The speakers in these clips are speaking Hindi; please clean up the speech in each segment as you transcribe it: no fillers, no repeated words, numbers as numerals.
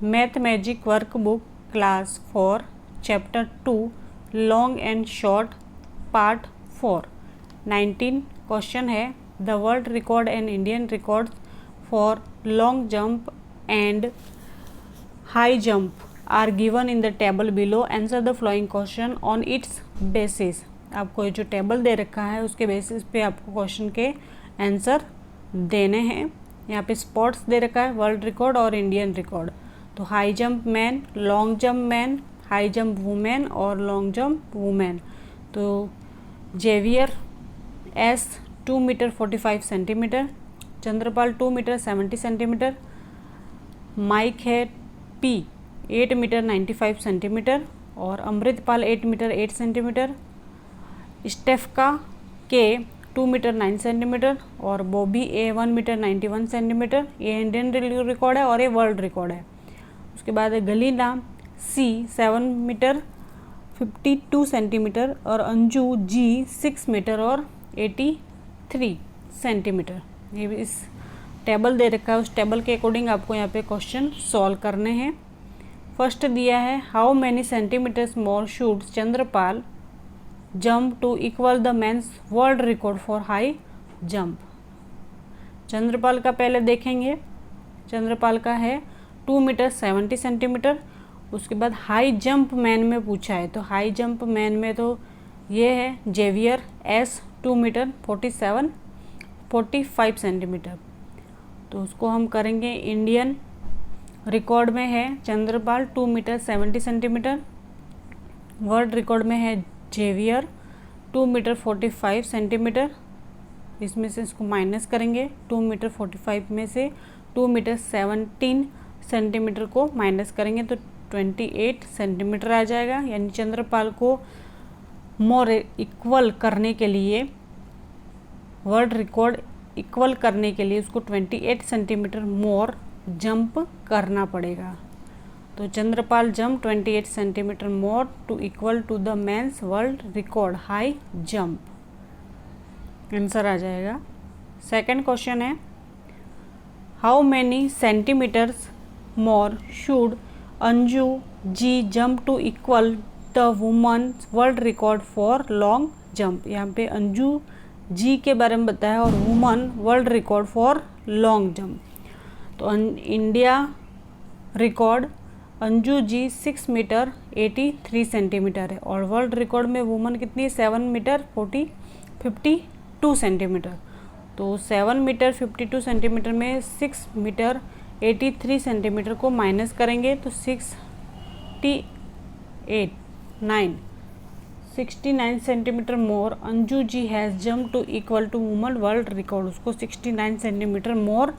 Math magic workbook class 4 chapter 2 long and short part 4 19 question है the world record and Indian record for long jump and high jump are given in the table below, answer the following question on its basis. आपको ये जो टेबल दे रखा है उसके बेसिस पे आपको क्वेश्चन के आंसर देने हैं। यहाँ पे स्पॉट्स दे रखा है वर्ल्ड रिकॉर्ड और इंडियन रिकॉर्ड। तो high jump man, long jump man, high jump women और लॉन्ग जंप वुमेन। तो Xavier S 2 metre 45 centimetre, Chandrapal 2 metre 70 centimetre, Mike है पी 8 मीटर 95 सेंटीमीटर और अमृतपाल 8 मीटर 8 सेंटीमीटर, स्टेफका के 2 मीटर 9 सेंटीमीटर और बॉबी ए 1 मीटर 91 सेंटीमीटर। ये इंडियन रिकॉर्ड है और ये वर्ल्ड रिकॉर्ड है। उसके बाद गलीना सी 7 मीटर 52 सेंटीमीटर और अंजू जी 6 मीटर और 83 सेंटीमीटर। ये इस टेबल दे रखा है, उस टेबल के अकॉर्डिंग आपको यहाँ पे क्वेश्चन सॉल्व करने हैं। फर्स्ट दिया है how many centimetres more should Chandrapal jump to equal the men's world record for high jump. Chandrapal का पहले देखेंगे। चंद्रपाल का है 2 मीटर 70 सेंटीमीटर। उसके बाद हाई जंप मैन में पूछा है, तो हाई जंप मैन में तो ये है जेवियर एस 2 मीटर 45 सेंटीमीटर। तो उसको हम करेंगे इंडियन रिकॉर्ड में है Chandrapal 2 metre 70 centimetre, world record में है जेवियर 2 मीटर 45 सेंटीमीटर। इसमें से इसको माइनस करेंगे, 2 मीटर 45 में से 2 मीटर 17 सेंटीमीटर को माइनस करेंगे तो 28 सेंटीमीटर आ जाएगा। यानी चंद्रपाल को मोर इक्वल करने के लिए, वर्ल्ड रिकॉर्ड इक्वल करने के लिए उसको 28 सेंटीमीटर मोर जंप करना पड़ेगा। तो Chandrapal jump 28 centimetre more to equal to the men's world record high jump. Answer आ जाएगा। सेकंड क्वेश्चन है how many centimetres more should Anju ji jump to equal the woman world record for long jump. यहाँ पे अंजू जी के बारे में बताया और woman world record for long jump. तो India record Anju ji 6 metre 83 centimetre है और वर्ल्ड रिकॉर्ड में वुमन कितनी है 7 मीटर 52 सेंटीमीटर। तो 7 मीटर 52 सेंटीमीटर में 6 मीटर 83 सेंटीमीटर को माइनस करेंगे तो 69 centimetre more Anju ji has jump to equal to woman world record. उसको 69 सेंटीमीटर मोर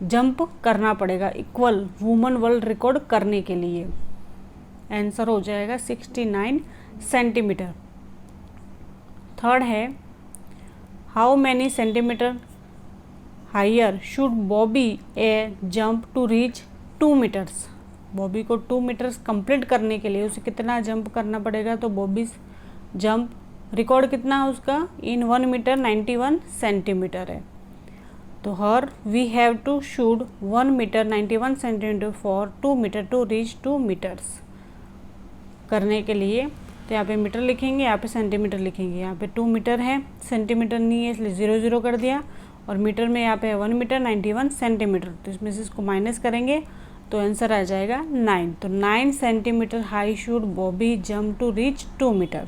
जंप करना पड़ेगा इक्वल वुमन वर्ल्ड रिकॉर्ड करने के लिए। आंसर हो जाएगा 69 सेंटीमीटर। थर्ड है how many centimetre higher should Bobby A jump to reach 2 metres. Bobby को 2 मीटर्स कंप्लीट करने के लिए उसे कितना जंप करना पड़ेगा। तो बॉबी जंप रिकॉर्ड कितना है उसका इन 1 मीटर 91 सेंटीमीटर है। तो here we have to should 1 metre 91 centimetre for 2 metre to reach 2 metres करने के लिए। तो यहाँ पे मीटर लिखेंगे, यहाँ पे सेंटीमीटर लिखेंगे। यहाँ पे 2 मीटर है, सेंटीमीटर नहीं है इसलिए 0 0 कर दिया और मीटर में यहाँ पे 1 मीटर 91 सेंटीमीटर। तो इसमें से इसको माइनस करेंगे तो आंसर आ जाएगा 9। तो 9 centimetre high should Bobby jump to reach 2 metre.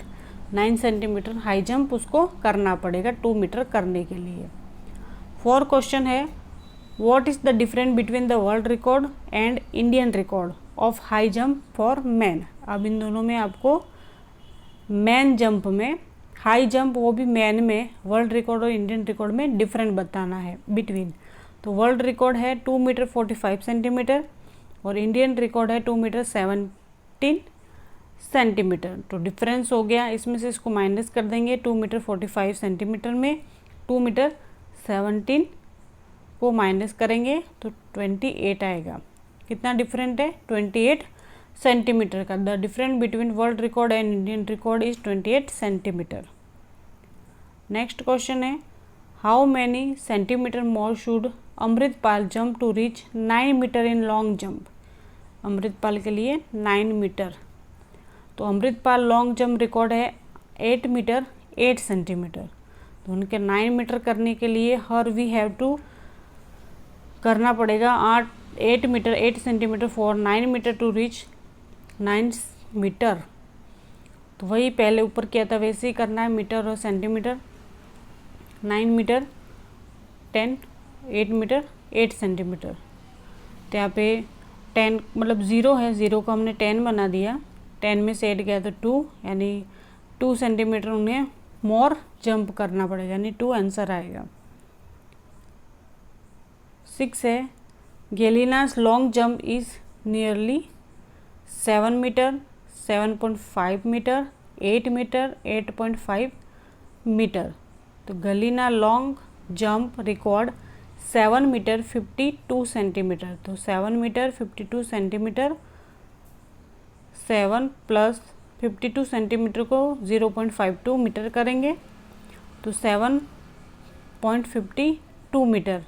9 centimetre high jump उसको करना पड़ेगा 2 मीटर करने के लिए। फोर्थ क्वेश्चन है what is the difference between the world record and Indian record of high jump for man. अब इन दोनों में आपको मैन जंप में, हाई जंप वो भी मैन में, वर्ल्ड रिकॉर्ड और इंडियन रिकॉर्ड में डिफरेंट बताना है बिटवीन। तो वर्ल्ड रिकॉर्ड है 2 मीटर 45 सेंटीमीटर और इंडियन रिकॉर्ड है 2 मीटर 17 सेंटीमीटर। तो डिफरेंस हो गया, इसमें से इसको माइनस कर देंगे। 2 मीटर 45 सेंटीमीटर में 2 मीटर 17 को माइनस करेंगे तो 28 आएगा। कितना डिफरेंट है 28 सेंटीमीटर का। The difference between world record and Indian record is 28 centimetre. Next question है how many centimetre more should Amritpal jump to reach 9 metre in long jump. Amritpal के लिए 9 मीटर। तो अमृतपाल लॉन्ग जंप रिकॉर्ड है 8 मीटर 8 सेंटीमीटर। तो उनके 9 मीटर करने के लिए हर वी हैव टू करना पड़ेगा 8 metre 8 centimetre for 9 metre to reach 9 metre. तो वही पहले ऊपर किया था वैसे ही करना है, मीटर और सेंटीमीटर। 9 metre 10 8 metre 8 centimetre. तो यहाँ पे 10 मतलब 0 है, 0 को हमने 10 बना दिया, 10 में से 8 गया तो 2, यानी 2 सेंटीमीटर उन्हें मोर जंप करना पड़ेगा, यानी 2 आंसर आएगा। 6 है Galina's long jump is nearly 7 metre 7.5 metre 8 metre 8.5 metre. तो Galina long jump record 7 metre 52 centimetre. तो 7 मीटर 52 सेंटीमीटर, 7 प्लस 52 सेंटीमीटर को 0.52 मीटर करेंगे तो 7.52 मीटर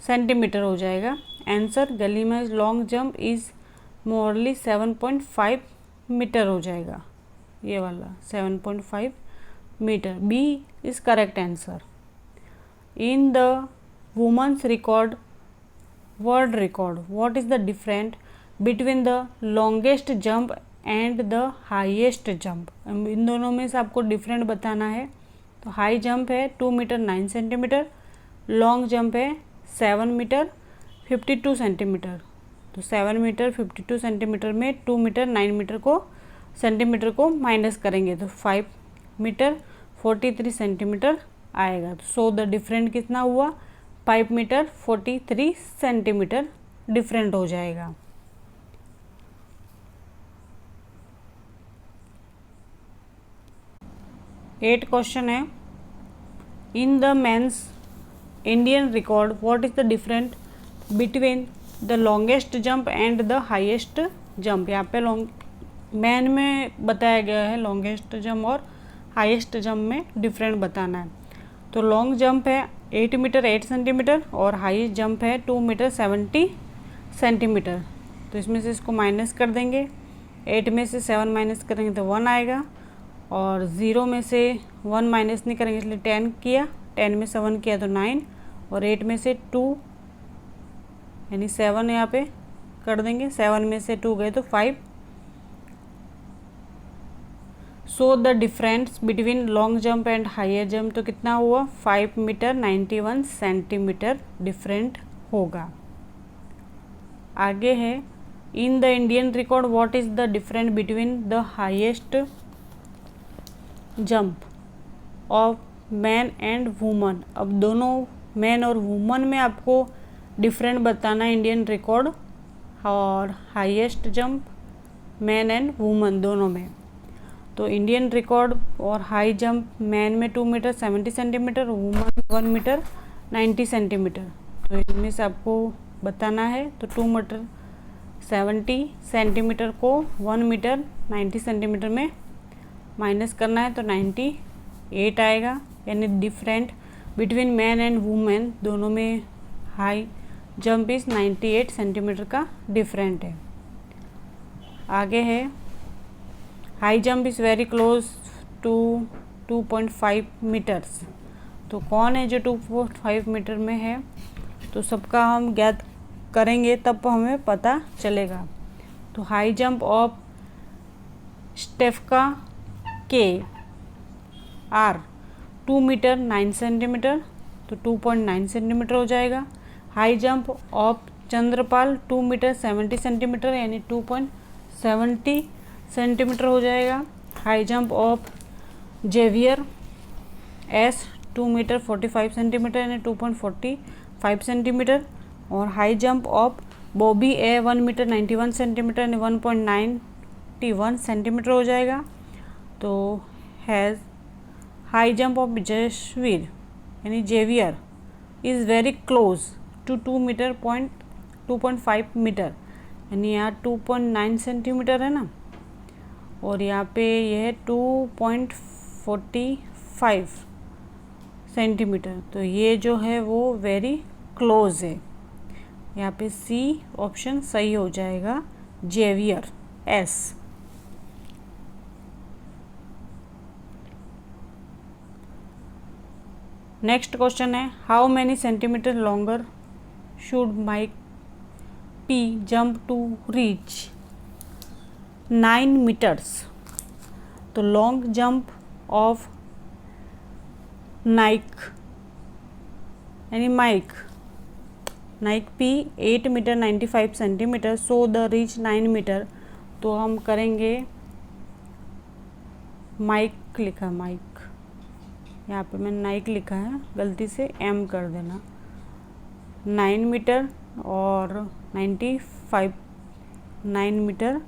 सेंटीमीटर हो जाएगा answer. Galina's long jump is nearly 7.5 metre हो जाएगा, ये वाला 7.5 metre. B is correct answer. In the women's record world record what is the different between the longest jump and the highest jump. इन दोनों में से आपको डिफरेंट बताना है। तो हाई जंप है 2 मीटर 9 सेंटीमीटर, लॉन्ग जंप है 7 मीटर 52 सेंटीमीटर। तो 7 मीटर 52 सेंटीमीटर में 2 मीटर 9 मीटर को सेंटीमीटर को माइनस करेंगे तो 5 मीटर 43 सेंटीमीटर आएगा। तो सो द डिफरेंट कितना हुआ, 5 मीटर 43 सेंटीमीटर डिफरेंट हो जाएगा। एट क्वेश्चन है in the men's Indian record what is the different between the longest jump and the highest jump. यहाँ पे मैन में बताया गया है लॉन्गेस्ट जंप और हाईएस्ट जंप में डिफरेंट बताना है। तो लॉन्ग जंप है 8 मीटर 8 सेंटीमीटर और हाईएस्ट जंप है 2 मीटर 70 सेंटीमीटर। तो इसमें से इसको माइनस कर देंगे, 8 में से 7 माइनस करेंगे तो 1 आएगा और 0 में से 1 माइनस नहीं करेंगे इसलिए 10 किया, 10 में से 1 किया तो 9 और 8 में से 2 यानी 7 यहाँ पे कर देंगे, 7 में से 2 गए तो 5। So the difference between long jump and higher jump तो कितना हुआ 5 मीटर 91 सेंटीमीटर डिफरेंट होगा। आगे है in the Indian record what is the different between the highest jump of man and woman. अब दोनों मैन और वुमन में आपको डिफरेंट बताना इंडियन रिकॉर्ड और highest jump man and woman दोनों में। तो इंडियन रिकॉर्ड और हाई जंप मैन में 2 metre 70 centimetre, woman 1 metre 90 centimetre. तो इनमें से आपको बताना है तो 2 मीटर 70 सेंटीमीटर को 1 मीटर 90 सेंटीमीटर में माइनस करना है तो 98 आएगा, यानी different between man and women दोनों में हाई जंप इज़ 98 सेंटीमीटर का डिफरेंट है। आगे है high jump is very close to 2.5 metres. तो कौन है जो 2.5 मीटर में है, तो सबका हम ज्ञात करेंगे तब हमें पता चलेगा। तो हाई जंप ऑफ स्टेफका के आर 2 मीटर 9 सेंटीमीटर, तो 2.9 सेंटीमीटर हो जाएगा। High jump of Chandrapal 2 metre 70 centimetre यानी 2.70 सेंटीमीटर हो जाएगा। High jump of Xavier S 2 metre 45 centimetre यानी 2.45 सेंटीमीटर। और high jump of Bobby A 1 metre 91 centimetre यानी 1.91 सेंटीमीटर हो जाएगा। तो हैज़ हाई जंप ऑफ जयश्वीर यानी Xavier is very close to 2.5 metre यानी यहाँ 2.9 सेंटीमीटर है ना, और यहाँ पे यह है 2.45 सेंटीमीटर। तो ये जो है वो वेरी क्लोज है। यहाँ पे सी ऑप्शन सही हो जाएगा, जेवियर एस। नेक्स्ट क्वेश्चन है how many centimetre longer should Mike P jump to reach 9 metres. तो लॉन्ग जंप ऑफ नाइक यानी Mike P 8 metre 95 centimetre, so the reach 9 metre. तो हम करेंगे माइक लिखा, माइक यहाँ पे मैंने नाइक लिखा है, गलती से एम कर देना। 9 मीटर और 95 9 मीटर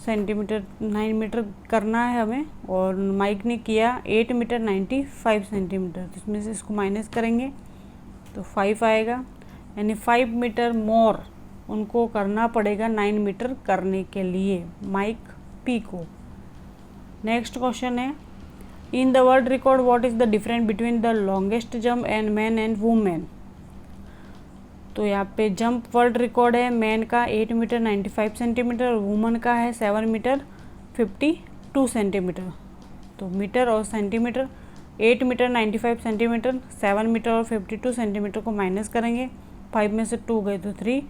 सेंटीमीटर 9 मीटर करना है हमें, और माइक ने किया 8 मीटर 95 सेंटीमीटर। तो इसमें से इसको माइनस करेंगे तो 5 आएगा, यानी 5 मीटर मोर उनको करना पड़ेगा 9 मीटर करने के लिए माइक पी को। नेक्स्ट क्वेश्चन है in the world record what is the difference between the longest jump and man and women. तो यहाँ पे जंप वर्ल्ड रिकॉर्ड है मैन का 8 मीटर 95 सेंटीमीटर और वुमन का है 7 मीटर 52 सेंटीमीटर। तो मीटर और सेंटीमीटर, 8 मीटर 95 सेंटीमीटर, 7 मीटर और 52 सेंटीमीटर को माइनस करेंगे। 5 में से 2 गए तो 3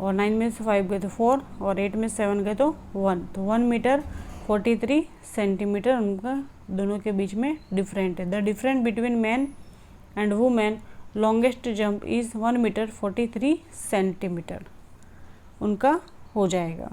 और 9 में से 5 गए तो 4 और 8 में से 7 गए तो 1। तो 1 मीटर 43 सेंटीमीटर उनका दोनों के बीच में डिफरेंट है। The difference between man and women longest jump is 1 metre 43 centimetre उनका हो जाएगा।